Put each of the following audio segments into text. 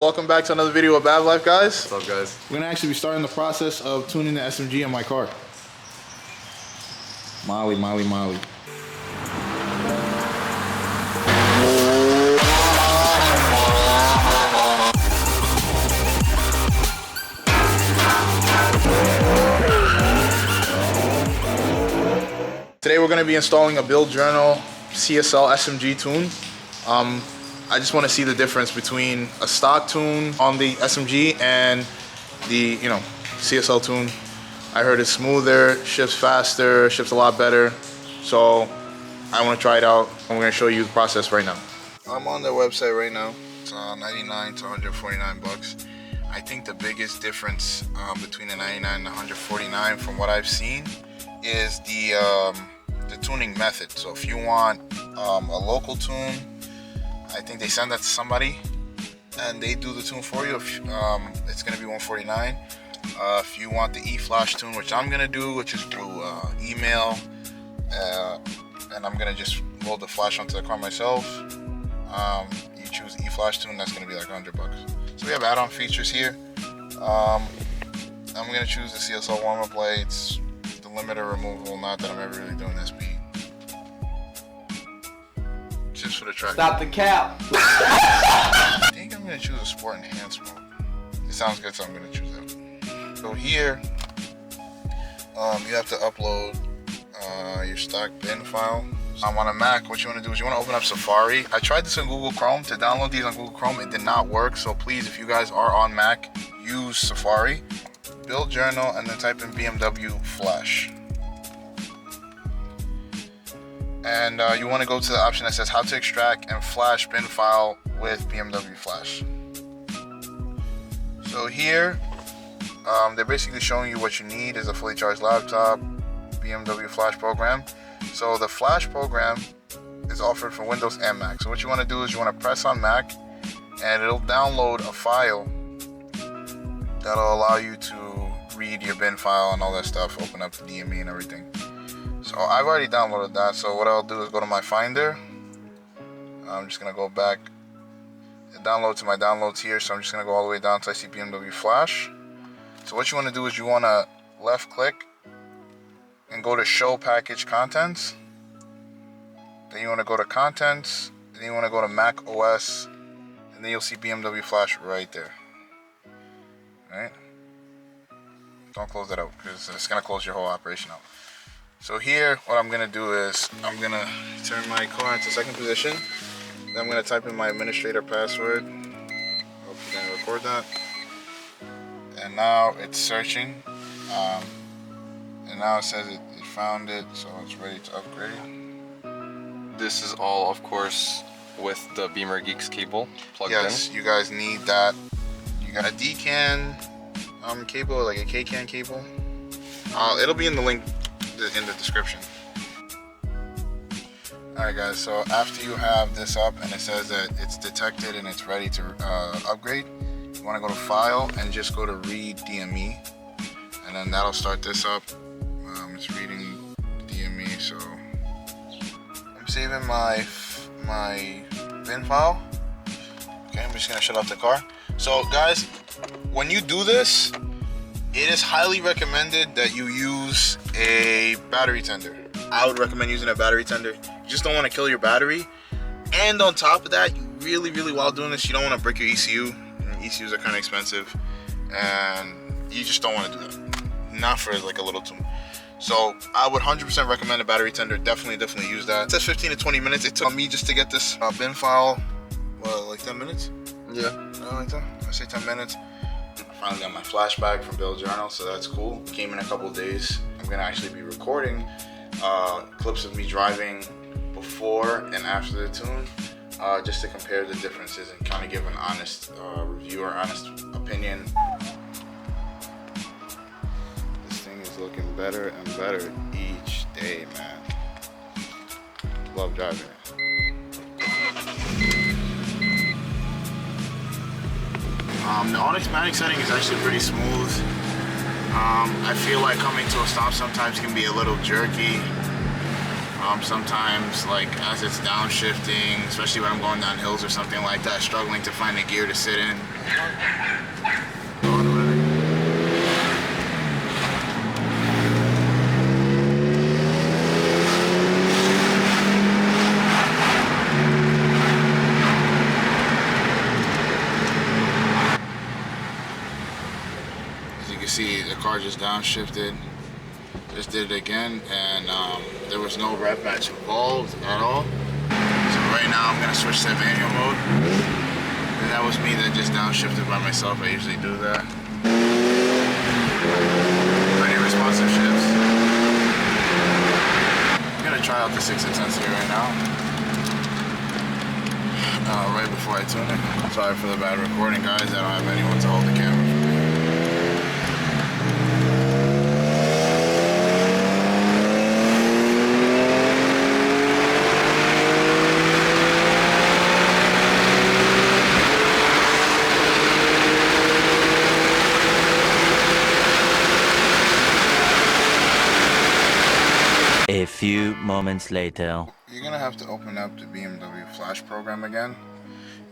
Welcome back to another video of Bad Life, guys. What's up, guys? We're gonna actually be starting the process of tuning the SMG in my car. Molly. Today we're gonna be installing a Buildjournal CSL SMG tune. I just want to see the difference between a stock tune on the SMG and the, CSL tune. I heard it's smoother, shifts faster, shifts a lot better. So I want to try it out. I'm going to show you the process right now. I'm on their website right now. It's 99 to 149 bucks. I think the biggest difference between the 99 and the 149 from what I've seen is the tuning method. So if you want a local tune, I think they send that to somebody and they do the tune for you. It's going to be 149. If you want the E-Flash tune, which I'm going to do, which is through email, and I'm going to just load the flash onto the car myself. You choose E-Flash tune, that's going to be like 100 bucks. So we have add-on features here. I'm going to choose the CSL warm-up lights, the limiter removal, not that I'm ever really doing this beat. Just for the track. Stop the cap. I think I'm gonna choose a sport enhanced mode. It sounds good, so I'm gonna choose that. So here, you have to upload your stock bin file. On a Mac, what you want to do is you want to open up Safari. I tried this on Google Chrome. To download these on Google Chrome, it did not work. So please, if you guys are on Mac, use Safari, Buildjournal, and then type in BMW Flash. And you want to go to the option that says how to extract and flash bin file with BMW Flash. So here, they're basically showing you what you need is a fully charged laptop, BMW Flash program. So the Flash program is offered for Windows and Mac. So what you want to do is you want to press on Mac and it'll download a file that'll allow you to read your bin file and all that stuff, open up the DME and everything. So I've already downloaded that, so what I'll do is go to my Finder. I'm just going to go back and download to my downloads here, so I'm just going to go all the way down to I see BMW Flash. So what you want to do is you want to left click and go to Show Package Contents. Then you want to go to Contents, then you want to go to Mac OS, and then you'll see BMW Flash right there. Alright? Don't close that out, because it's going to close your whole operation out. So here, what I'm gonna do is I'm gonna turn my car into second position. Then I'm gonna type in my administrator password. Hope you didn't record that. And now it's searching. And now it says it found it, so it's ready to upgrade. This is all, of course, with the Beamer Geeks cable plugged in. Yes, you guys need that. You got a D-CAN cable, like a K-CAN cable. It'll be in the link in the description. Alright guys, so after you have this up and it says that it's detected and it's ready to upgrade, you want to go to File and just go to Read DME, and then that'll start this up. It's reading DME, so I'm saving my bin file. Okay, I'm just gonna shut off the car. So guys, when you do this, it is highly recommended that you use a battery tender. I would recommend using a battery tender. You just don't want to kill your battery. And on top of that, you really, while doing this, you don't want to break your ECU. And ECUs are kind of expensive. And you just don't want to do that. Not for like a little tune. So I would 100% recommend a battery tender. Definitely use that. It says 15 to 20 minutes. It took me just to get this bin file, like 10 minutes? Yeah. Like that? I say 10 minutes. I finally got my flashback from Buildjournal, so that's cool. It came in a couple days. I'm gonna actually be recording clips of me driving before and after the tune, just to compare the differences and kind of give an honest review or honest opinion. This thing is looking better and better each day, man. Love driving it. The automatic setting is actually pretty smooth. I feel like coming to a stop sometimes can be a little jerky. Sometimes, like as it's downshifting, especially when I'm going down hills or something like that, struggling to find a gear to sit in, As you can see, the car just downshifted. Just did it again, and there was no rev match involved at all. So right now I'm gonna switch to manual mode. And that was me that just downshifted by myself. I usually do that. Pretty responsive shifts. I'm gonna try out the 6 intensity right now. Right before I tune it. Sorry for the bad recording, guys. I don't have anyone to hold the camera for me. A few moments later. You're gonna have to open up the BMW Flash program again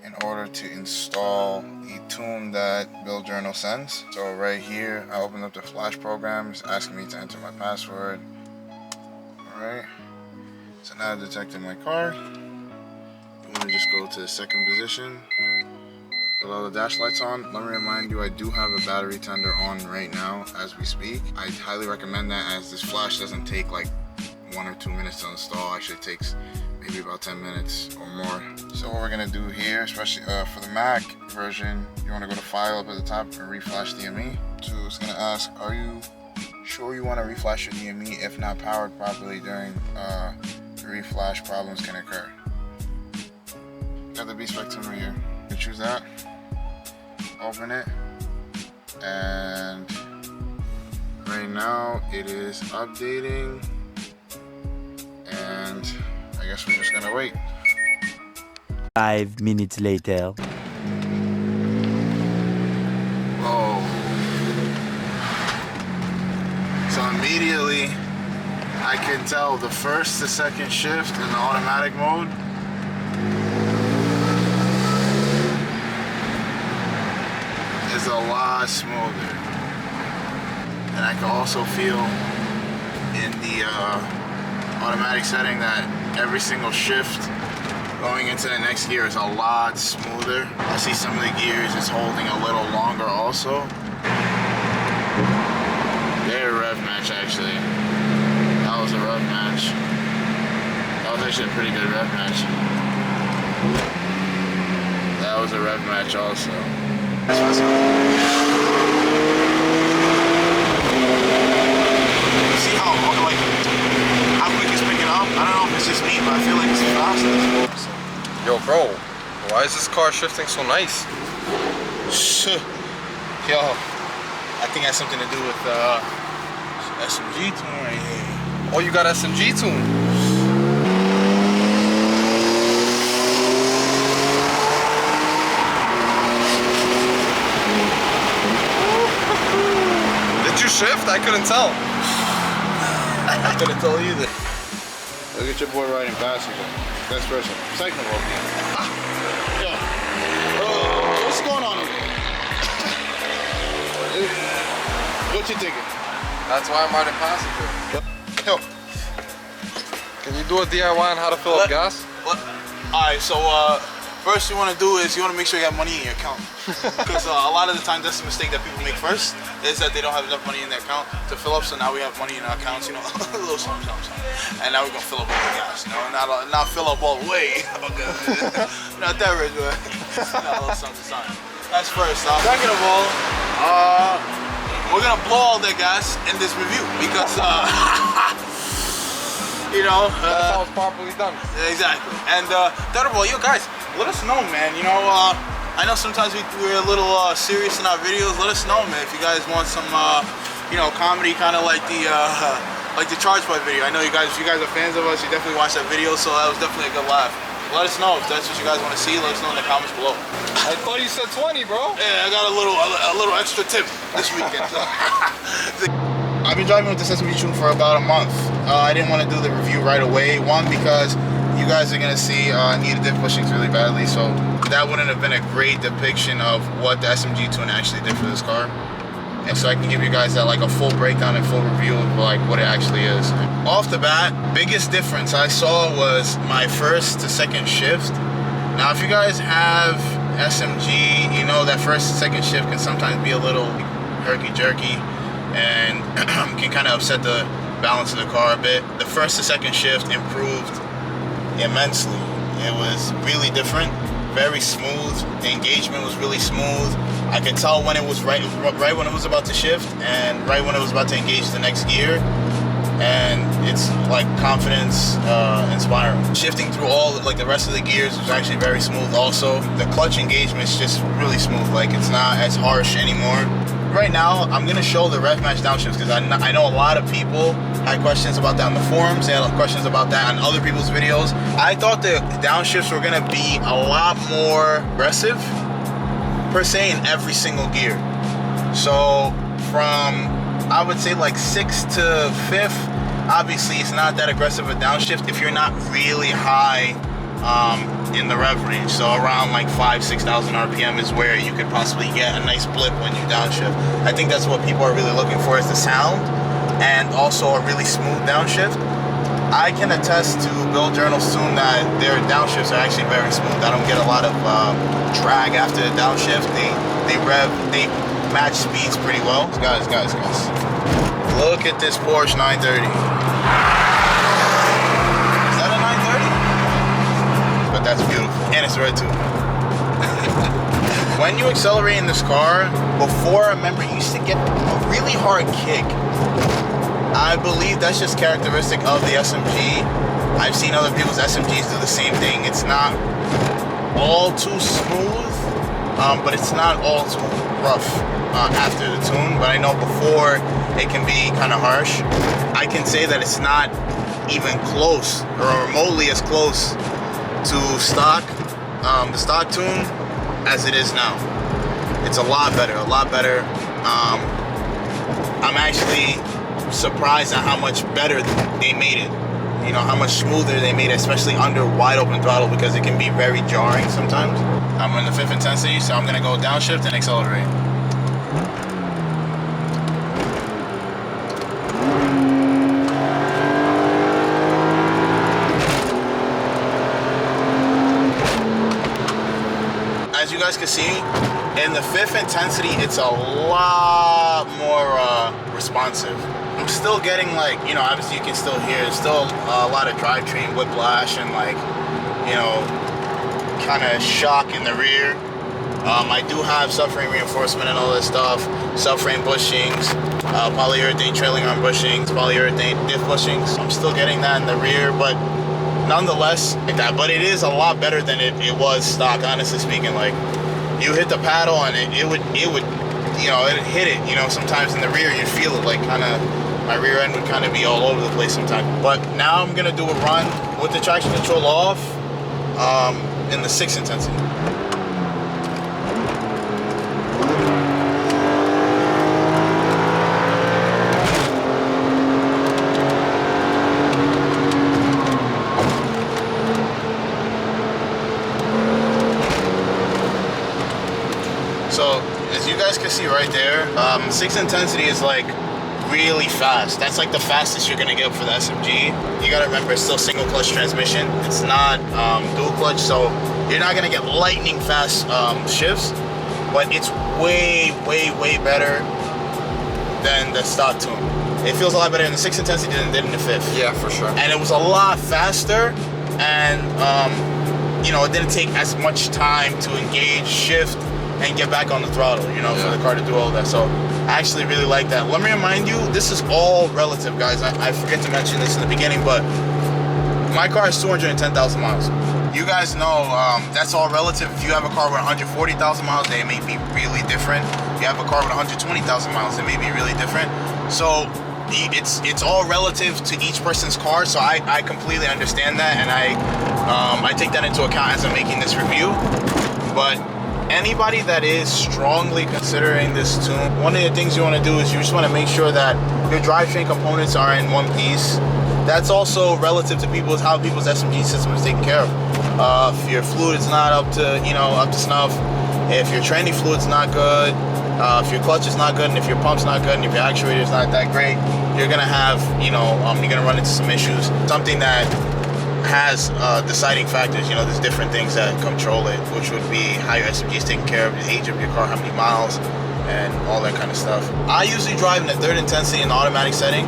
in order to install the tune that Buildjournal sends. So right here, I opened up the Flash program. It's asking me to enter my password. Alright. So now I detected my car. I'm gonna just go to the second position. With all the dash lights on. Let me remind you, I do have a battery tender on right now as we speak. I highly recommend that, as this Flash doesn't take like 1 or 2 minutes to install. Actually, it takes maybe about 10 minutes or more. So what we're gonna do here, especially for the Mac version, you want to go to File up at the top and reflash DME. So it's gonna ask, are you sure you want to reflash your DME? If not powered properly during the reflash, problems can occur. Got the B-Spec tune right here. You choose that, open it, and right now it is updating. And I guess we're just gonna wait. 5 minutes later. Whoa. So immediately I can tell the first to second shift in the automatic mode is a lot smoother. And I can also feel in the automatic setting that every single shift going into the next gear is a lot smoother. I see some of the gears is holding a little longer also. They're a rev match actually. That was a rev match. That was actually a pretty good rev match. That was a rev match also. See how like how quick it's picking up? I don't know if it's just me, but I feel like it's fast. Yo, bro, why is this car shifting so nice? Yo, I think it has something to do with SMG tune right here. Oh, you got SMG tune. Did you shift? I couldn't tell. I couldn't tell either. Look at your boy riding past you. Best person. Second of all, yo. What's going on here? What you thinking? That's why I'm riding passenger. Yo. Can you do a DIY on how to fill up gas? Alright, so first you want to do is you want to make sure you have money in your account. Because a lot of the time that's the mistake that people make first, is that they don't have enough money in their account to fill up. So now we have money in our accounts, you know, a little something. And now we're going to fill up all the gas, you know, not fill up all the way. Not that rich, but a little something. That's first. Second of all, we're going to blow all that gas in this review because, you know. That's how it's properly done. Exactly. And third of all, yo guys, let us know, man. You know, I know sometimes we're a little serious in our videos. Let us know, man, if you guys want some, you know, comedy, kind of like the Charge Point video. I know you guys are fans of us. You definitely watched that video, so that was definitely a good laugh. Let us know if that's what you guys want to see. Let us know in the comments below. I thought you said 20, bro. Yeah, I got a little extra tip this weekend. I've been driving with this SMG tune for about a month. I didn't want to do the review right away. One, because you guys are gonna see needed diff bushings really badly, so that wouldn't have been a great depiction of what the SMG tune actually did for this car. And so I can give you guys that like a full breakdown and full review of like what it actually is. Off the bat, biggest difference I saw was my first to second shift. Now if you guys have SMG, you know that first and second shift can sometimes be a little herky-jerky and can kind of upset the balance of the car a bit. The first to second shift improved immensely. It was really different, very smooth. The engagement was really smooth. I could tell when it was right when it was about to shift and right when it was about to engage the next gear. And it's like confidence inspiring. Shifting through all like the rest of the gears was actually very smooth also. The clutch engagement is just really smooth, like it's not as harsh anymore. Right now, I'm gonna show the rev match downshifts because I know a lot of people had questions about that on the forums. They had questions about that on other people's videos. I thought the downshifts were gonna be a lot more aggressive per se in every single gear. So from I would say like 6th to 5th, obviously it's not that aggressive a downshift if you're not really high in the rev range. So around like 5,000-6,000 RPM is where you could possibly get a nice blip when you downshift. I think that's what people are really looking for, is the sound and also a really smooth downshift. I can attest to Buildjournal's tune that their downshifts are actually very smooth. I don't get a lot of drag after the downshift. They match speeds pretty well. Guys. Look at this Porsche 930. Is that a 930? But that's beautiful. And it's red too. When you accelerate in this car, before I remember you used to get a really hard kick. I believe that's just characteristic of the SMG. I've seen other people's SMGs do the same thing. It's not all too smooth, but it's not all too rough after the tune. But I know before it can be kind of harsh. I can say that it's not even close or remotely as close to stock, the stock tune, as it is now. It's a lot better. I'm actually surprised at how much better they made it. You know, how much smoother they made it, especially under wide open throttle, because it can be very jarring sometimes. I'm in the 5th intensity, so I'm gonna go downshift and accelerate. As you guys can see, in the 5th intensity, it's a lot more responsive. I'm still getting like, you know, obviously you can still hear, there's still a lot of drivetrain whiplash and like, you know, kind of shock in the rear. I do have subframe reinforcement and all this stuff, subframe bushings, polyurethane trailing arm bushings, polyurethane diff bushings. I'm still getting that in the rear, but nonetheless, like that. But it is a lot better than it was stock, honestly speaking. Like, you hit the paddle and it would, you know, it hit it, you know, sometimes in the rear you'd feel it, like kind of, my rear end would kind of be all over the place sometimes. But now I'm gonna do a run with the traction control off in the 6th intensity. So as you guys can see right there, 6th intensity is like really fast. That's like the fastest you're gonna get for the SMG. You gotta remember, it's still single clutch transmission. It's not dual clutch, so you're not gonna get lightning fast shifts, but it's way better than the stock tune. It feels a lot better in the 6th intensity than it did in the 5th. Yeah, for sure. And it was a lot faster, and you know, it didn't take as much time to engage, shift, and get back on the throttle, you know, for the car to do all that. So I actually really like that. Let me remind you, this is all relative, guys. I forget to mention this in the beginning, but my car has 210,000 miles. You guys know that's all relative. If you have a car with 140,000 miles, they may be really different. If you have a car with 120,000 miles, it may be really different. So it's all relative to each person's car. So I completely understand that, and I take that into account as I'm making this review. But anybody that is strongly considering this tune, one of the things you want to do is you just want to make sure that your drivetrain components are in one piece. That's also relative to how people's SMG system is taken care of. If your fluid is not up to, up to snuff, if your tranny fluid's not good, if your clutch is not good, and if your pump's not good, and if your actuator is not that great, you're gonna have, you're gonna run into some issues. Something that has deciding factors, there's different things that control it, which would be how your SMG is taken care of, the age of your car, how many miles, and all that kind of stuff. I usually drive in the third intensity in the automatic setting,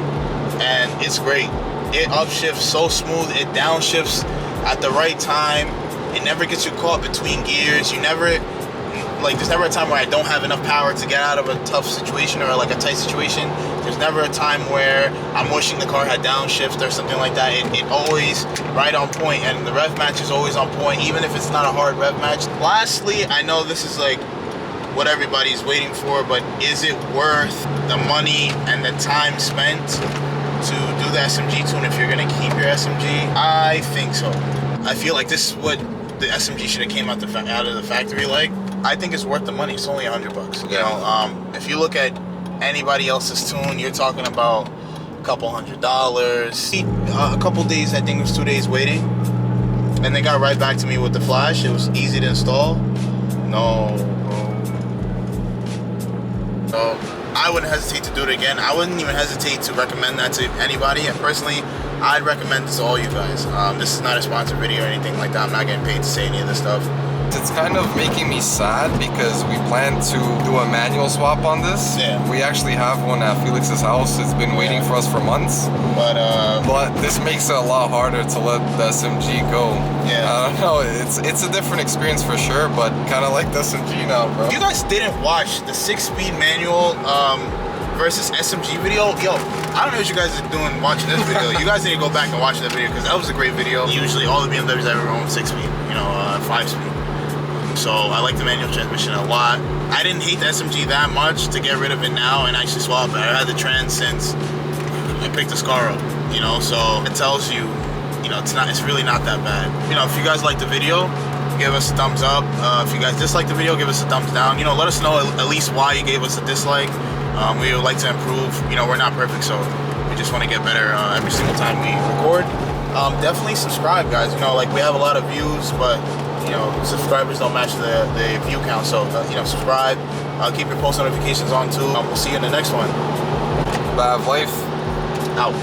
and it's great. It upshifts so smooth, it downshifts at the right time. It never gets you caught between gears. There's never a time where I don't have enough power to get out of a tough situation or like a tight situation. There's never a time where I'm wishing the car had downshift or something like that. It always right on point, and the rev match is always on point, even if it's not a hard rev match. Lastly, I know this is like what everybody's waiting for, but is it worth the money and the time spent to do the SMG tune if you're gonna keep your SMG? I think so. I feel like this is what the SMG should have came out of the factory like. I think it's worth the money. It's only $100. Yeah. If you look at anybody else's tune, you're talking about a couple $100. A couple days, I think it was 2 days waiting, and they got right back to me with the flash. It was easy to install. No, so I wouldn't hesitate to do it again. I wouldn't even hesitate to recommend that to anybody. And personally, I'd recommend this to all you guys. This is not a sponsored video or anything like that. I'm not getting paid to say any of this stuff. It's kind of making me sad because we plan to do a manual swap on this. Yeah. We actually have one at Felix's house. It's been waiting for us for months. But this makes it a lot harder to let the SMG go. Yeah. I don't know. It's a different experience for sure, but kind of like the SMG now, bro. If you guys didn't watch the 6-speed manual versus SMG video, I don't know what you guys are doing watching this video. You guys need to go back and watch that video because that was a great video. Usually all the BMWs I ever own 6-speed, 5-speed. So I like the manual transmission a lot. I didn't hate the SMG that much to get rid of it now and actually swap it. I had the trans since I picked the Scar up, so it tells you, it's really not that bad. If you guys like the video, give us a thumbs up. If you guys dislike the video, give us a thumbs down. Let us know at least why you gave us a dislike. We would like to improve. We're not perfect, so we just want to get better every single time we record. Definitely subscribe, guys. We have a lot of views, but subscribers don't match the view count. So subscribe. Keep your post notifications on too. We'll see you in the next one. Bad life. Out.